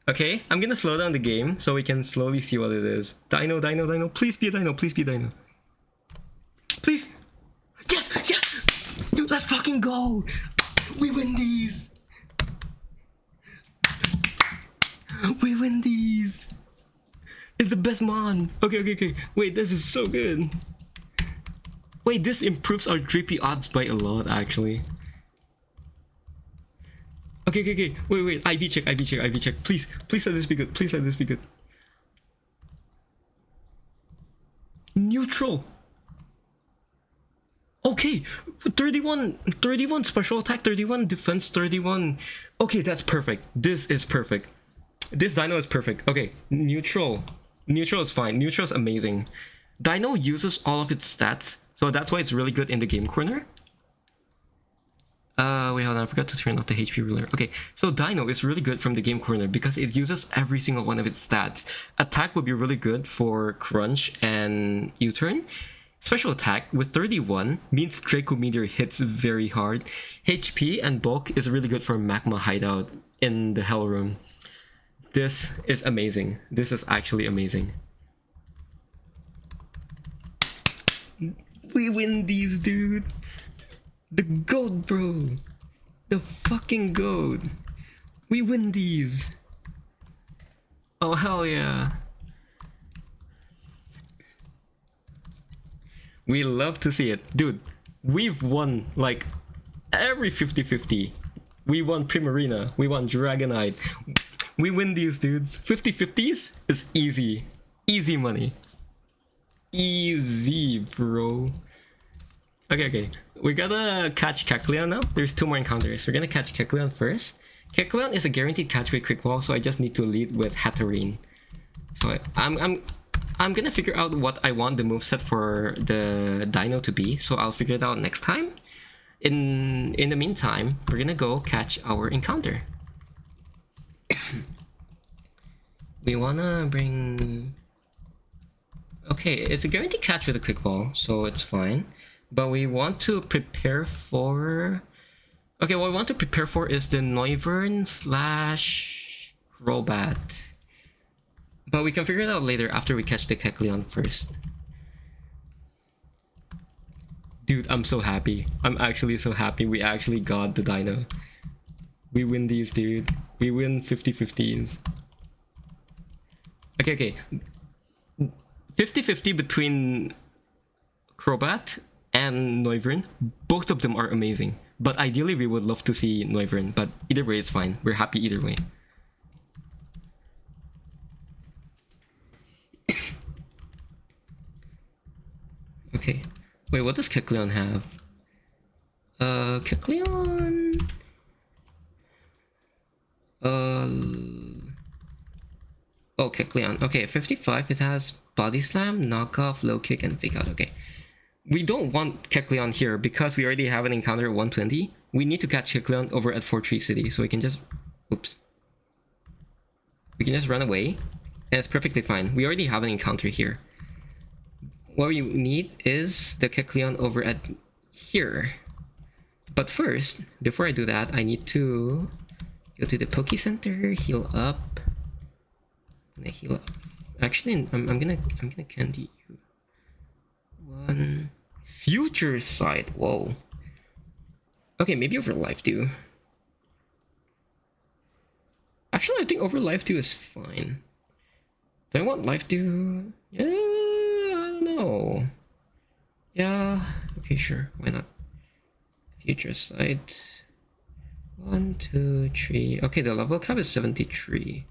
Okay, I'm gonna slow down the game so we can slowly see what it is. Dino. Please be a Dino. Please be a Dino. Please. Yes. Let's fucking go. We win these. We win these. It's the best mon. Okay. Wait, this is so good. Wait, this improves our drippy odds by a lot, actually. Okay. Wait. IV check. Please let this be good. Please let this be good. Neutral. Okay, 31 special attack, 31 defense, 31. Okay, that's perfect. This is perfect. This Dino is perfect. Okay, neutral is fine. Neutral is amazing. Dino uses all of its stats, so that's why it's really good in the game corner. Wait, hold on, I forgot to turn off the HP ruler. Okay, so Dino is really good from the game corner because it uses every single one of its stats. Attack would be really good for Crunch and U-turn. Special attack with 31 means Draco Meteor hits very hard. HP and bulk is really good for Magma Hideout in the Hell Room. This is amazing. This is actually amazing. We win these, dude. The gold, bro. The fucking gold. We win these. Oh, hell yeah. We love to see it. Dude, we've won like every 50-50. We won Primarina. We won Dragonite. We win these, dudes. 50-50s is easy. Easy money. Easy, bro. Okay. We gotta catch Kecleon now. There's 2 more encounters. We're gonna catch Kecleon first. Kecleon is a guaranteed catch with Quick Ball, so I just need to lead with Hatterene. So I'm gonna figure out what I want the moveset for the Dino to be, so I'll figure it out next time. In the meantime, we're gonna go catch our encounter. We wanna bring... Okay, it's a guaranteed catch with a Quick Ball, so it's fine. But we want to prepare for... Okay, what we want to prepare for is the Noivern / Crobat. But we can figure it out later after we catch the Kecleon first. Dude, I'm so happy. I'm actually so happy we actually got the Dino. We win these, dude. We win 50-50s. Okay. 50-50 between Crobat and Noivern. Both of them are amazing. But ideally, we would love to see Noivern. But either way, it's fine. We're happy either way. Okay. Wait, what does Kecleon have? Kecleon... Oh, Kecleon. Okay, 55, it has Body Slam, Knockoff, Low Kick, and Fake Out. Okay. We don't want Kecleon here because we already have an encounter at 120. We need to catch Kecleon over at 4-Tree City, so we can just... Oops. We can just run away, and it's perfectly fine. We already have an encounter here. What we need is the Kecleon over at here. But first, before I do that, I need to go to the Poke Center, heal up. I'm gonna heal up. Actually, I'm gonna candy you. 1 future sight. Whoa. Okay, maybe over life too. Actually, I think over life too is fine. Do I want life too? Yeah, I don't know. Yeah. Okay, sure. Why not? Future sight. 1, 2, 3. Okay, the level cap is 73.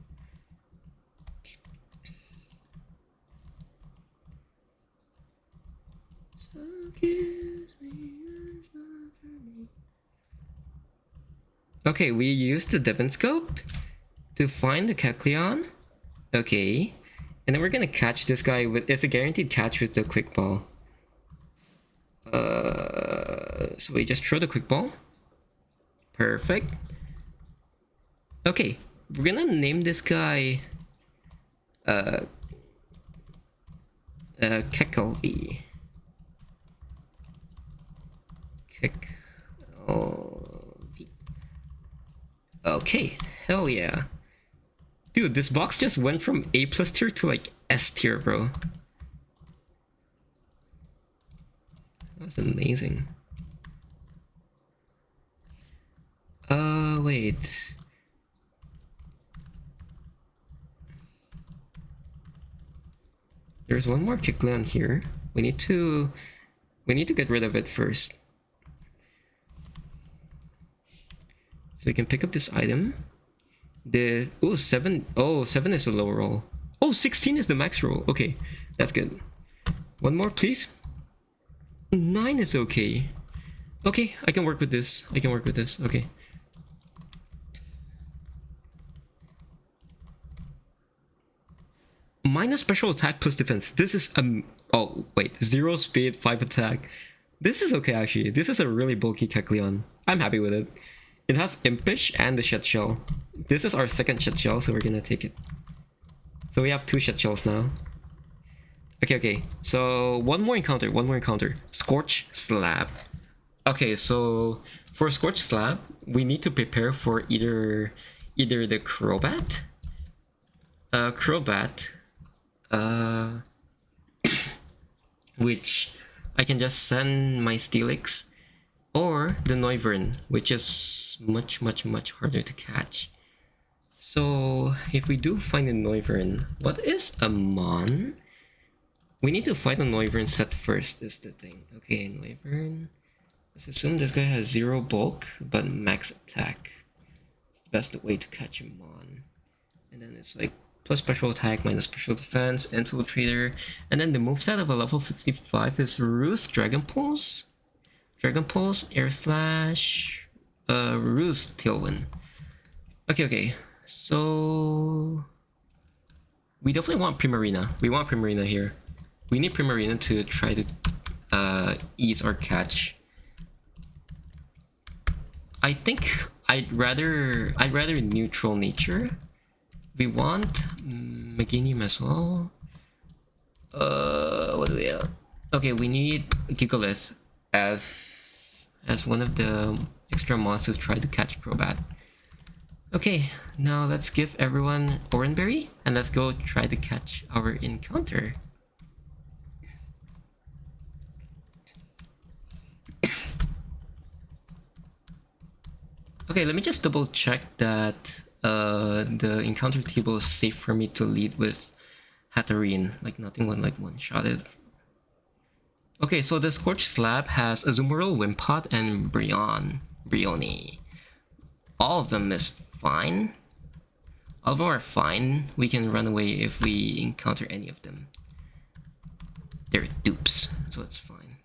Okay, we used the Devon Scope to find the Kecleon. Okay. And then we're gonna catch this guy with... It's a guaranteed catch with the Quick Ball. So we just throw the Quick Ball. Perfect. Okay. We're gonna name this guy... Kekelv. Okay, hell yeah. Dude, this box just went from A+ tier to like S tier, bro. That's amazing. Wait. There's one more Kecleon here. We need to get rid of it first. So we can pick up this item. The 7. Oh, 7 is the lower roll. Oh, 16 is the max roll. Okay, that's good. One more, please. 9 is okay. Okay, I can work with this. Okay. Minus special attack plus defense. This is oh wait, 0 speed, 5 attack. This is okay actually. This is a really bulky Kecleon. I'm happy with it. It has Impish and the Shed Shell. This is our second Shed Shell, so we're gonna take it. So we have 2 Shed Shells now. Okay. So one more encounter. Scorch Slab. Okay, so for Scorch Slab, we need to prepare for either the Crobat. Which I can just send my Steelix, or the Noivern, which is much harder to catch. So if we do find a Noivern, what is a Mon? We need to find a Noivern set first, is the thing. Okay, Noivern. Let's assume this guy has 0 bulk, but max attack. It's the best way to catch a Mon. And then it's like plus special attack, minus special defense, infiltrator, and then the moveset of a level 55 is Roost, Dragon Pulse, Air Slash, Roost, Tailwind. Okay, so we definitely want Primarina. We want Primarina here. We need Primarina to try to ease our catch. I think I'd rather neutral nature. We want Meganium as well. What do we have? Okay, we need Gigalith as one of the extra monsters to try to catch Crobat. Okay, now let's give everyone Oranberry and let's go try to catch our encounter. Okay, let me just double check that the encounter table is safe for me to lead with Hatterene. Like nothing would like one-shotted. Okay, so the Scorched Slab has Azumarill, Wimpod, and Brioni. All of them is fine. All of them are fine. We can run away if we encounter any of them. They're dupes, so it's fine.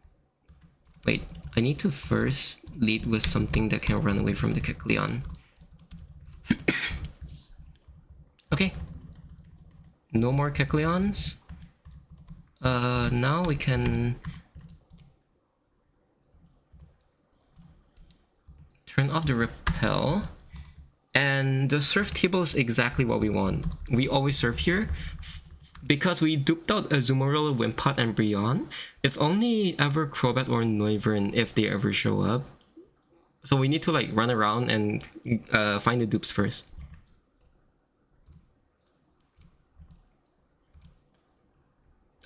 Wait, I need to first lead with something that can run away from the Kecleon. Okay. No more Kecleons. Now we can turn off the repel. And the surf table is exactly what we want. We always surf here. Because we duped out Azumarill, Wimpod, and Brion, it's only ever Crobat or Noivern if they ever show up. So we need to like run around and find the dupes first.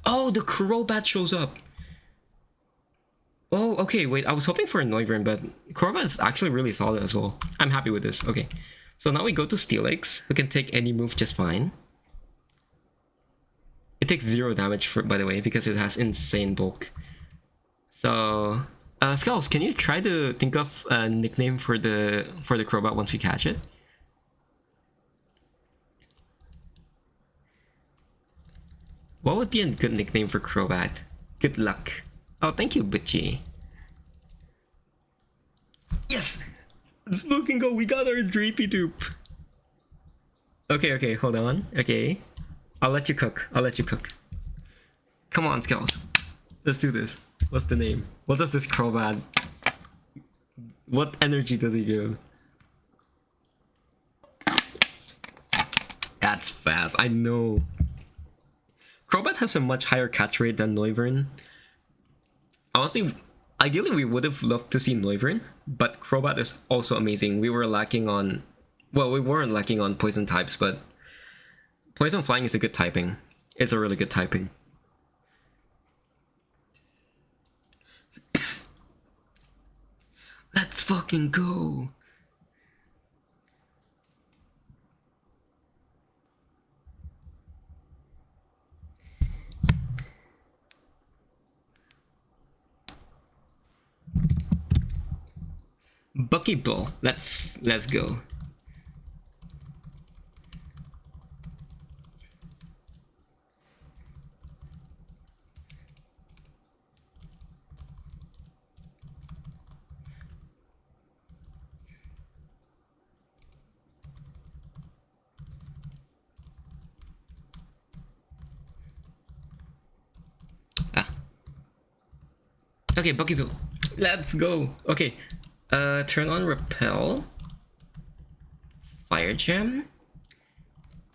Oh, the Crobat shows up! Oh, okay, wait, I was hoping for a Noivern, but Crobat is actually really solid as well. I'm happy with this, okay. So now we go to Steelix, who can take any move just fine. It takes 0 damage, by the way, because it has insane bulk. So, Skulls, can you try to think of a nickname for the Crobat once we catch it? What would be a good nickname for Crobat? Good luck. Oh, thank you, Butchie. Yes! Let's fucking go, we got our Drapey dupe! Okay, hold on. Okay. I'll let you cook. Come on, Skulls. Let's do this. What's the name? What does this Crobat... What energy does he give? That's fast, I know. Crobat has a much higher catch rate than Noivern. Honestly, ideally we would have loved to see Noivern, but Crobat is also amazing. We were lacking on... Well, we weren't lacking on poison types, but... Poison Flying is a good typing. It's a really good typing. Let's fucking go! Buckyball, let's go. Okay, Buckyball. Let's go. Okay. Turn on repel. Fire gem.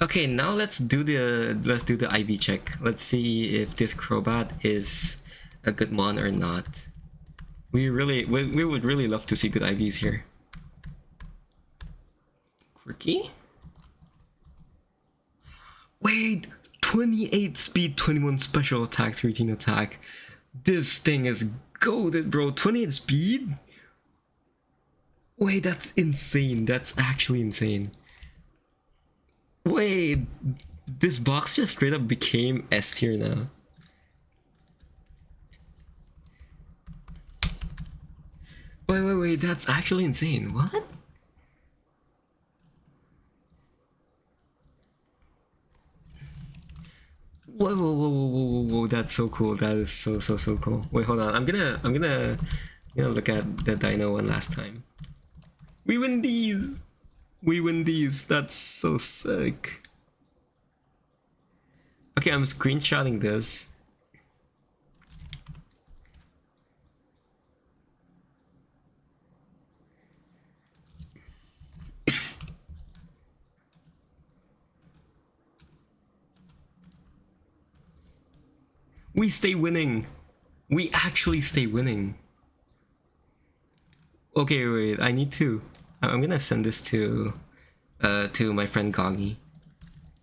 Okay, now let's do the IV check. Let's see if this Crobat is a good mon or not. We would really love to see good IVs here. Quirky. Wait, 28 speed, 21 special attack, 13 attack. This thing is goated, bro. 28 speed? Wait, that's insane. That's actually insane. Wait, this box just straight up became S tier now. Wait, that's actually insane. What? Whoa, whoa, whoa, whoa, whoa, whoa, that's so cool. That is so cool. Wait, hold on. I'm gonna look at the dino one last time. We win these! We win these! That's so sick. Okay, I'm screenshotting this. We stay winning! We actually stay winning. Okay, wait, I need to... I'm gonna send this to my friend Goggy.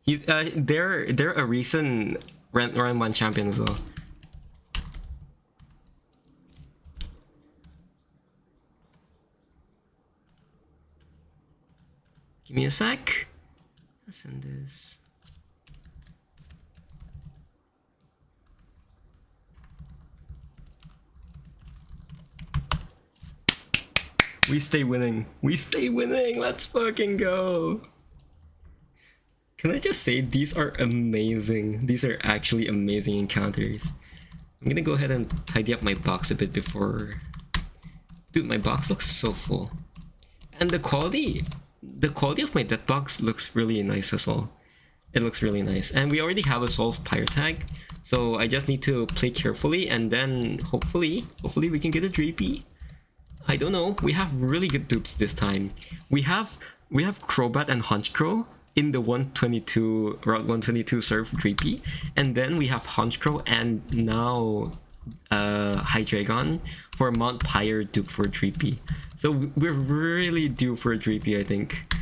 They're a recent Run and Bun champion as well. Give me a sec. Let's send this. We stay winning. We stay winning. Let's fucking go. Can I just say these are amazing. These are actually amazing encounters. I'm gonna go ahead and tidy up my box a bit before... Dude, my box looks so full. And the quality of my death box looks really nice as well. It looks really nice. And we already have a solved pyre tag, so I just need to play carefully and then hopefully we can get a Dreepy. I don't know. We have really good dupes this time. We have Crobat and Honchkrow in the 122 Route 122 serve Dreepy, and then we have Honchkrow and now Hydreigon for Mount Pyre dupe for Dreepy. So we're really due for a Dreepy, I think.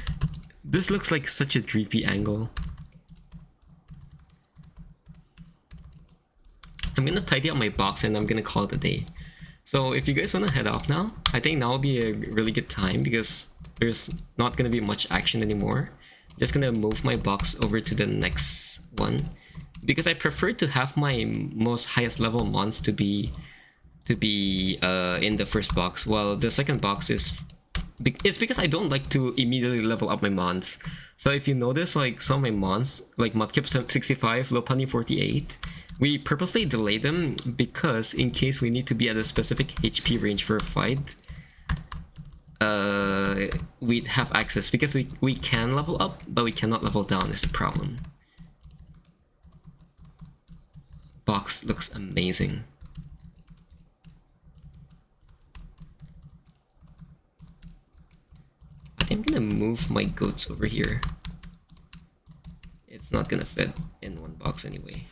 This looks like such a Dreepy angle. I'm gonna tidy up my box and I'm gonna call it a day. So if you guys wanna head off now, I think now will be a really good time because there's not gonna be much action anymore. Just gonna move my box over to the next one because I prefer to have my most highest level mons to be in the first box, while the second box is it's because I don't like to immediately level up my mons. So if you notice, like some of my mons, like Mudkip 65, Lopunny 48, we purposely delay them because in case we need to be at a specific HP range for a fight, we'd have access because we can level up, but we cannot level down is the problem. Box looks amazing. I think I'm gonna move my goats over here. It's not gonna fit in one box anyway.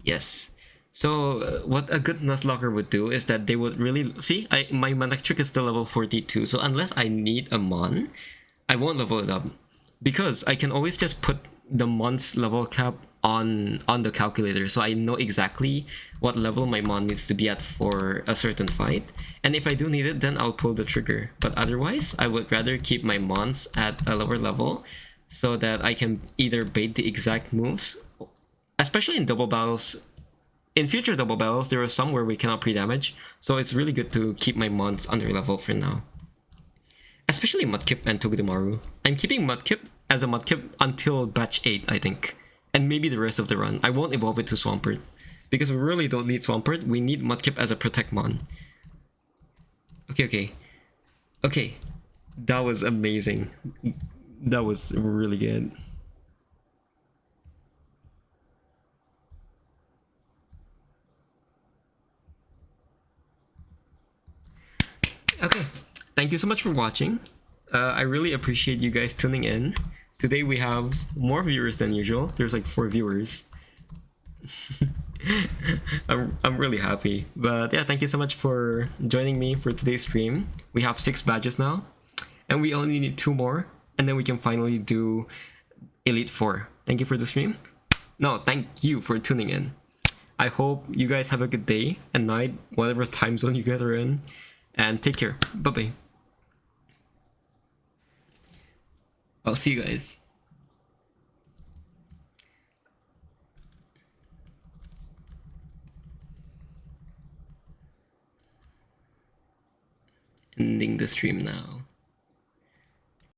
Yes. So what a good Nuzlocke would do is that they would really see my Manectric is still level 42, so unless I need a mon, I won't level it up because I can always just put the mon's level cap on the calculator, so I know exactly what level my mon needs to be at for a certain fight, and if I do need it, then I'll pull the trigger. But otherwise, I would rather keep my mons at a lower level so that I can either bait the exact moves, especially in double battles. In future double battles, there are some where we cannot pre-damage, so it's really good to keep my mons under level for now. Especially Mudkip and Togedemaru. I'm keeping Mudkip as a Mudkip until batch 8, I think. And maybe the rest of the run. I won't evolve it to Swampert. Because we really don't need Swampert, we need Mudkip as a Protect Mon. Okay. Okay. That was amazing. That was really good. Okay, thank you so much for watching. I really appreciate you guys tuning in. Today we have more viewers than usual. There's like 4 viewers. I'm really happy. But yeah, thank you so much for joining me for today's stream. We have 6 badges now, and we only need 2 more, and then we can finally do Elite 4. Thank you for the stream. No, thank you for tuning in. I hope you guys have a good day and night, whatever time zone you guys are in. And take care. Bye-bye. I'll see you guys. Ending the stream now.